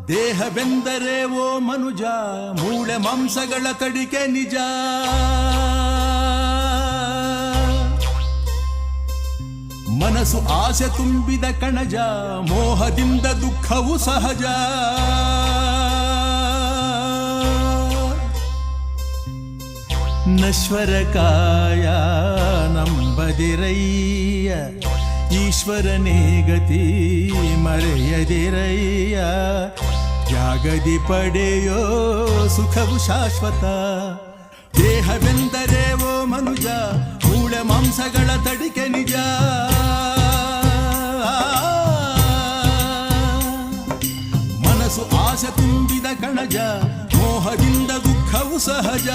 ದೇಹವೆಂದರೆ ಓ ಮನುಜ ಮೂಳೆ ಮಾಂಸಗಳ ತಡಿಕೆ ನಿಜ. ಮನಸ್ಸು ಆಸೆ ತುಂಬಿದ ಕಣಜ, ಮೋಹದಿಂದ ದುಃಖವು ಸಹಜ. ನಶ್ವರ ಕಾಯ ನಂಬದಿರಯ್ಯ, ಈಶ್ವರನೇ ಗತಿ ಮರೆಯದಿರಯ್ಯ. ತ್ಯಾಗದಿ ಪಡೆಯೋ ಸುಖವು ಶಾಶ್ವತ. ದೇಹವೆಂದರೆ ಓ ಮನುಜ ಮೂಳೆ ಮಾಂಸಗಳ ತಡಿಕೆ ನಿಜ. ಮನಸ್ಸು ಆಸೆ ತುಂಬಿದ ಕಣಜ, ಮೋಹದಿಂದ ದುಃಖವು ಸಹಜ.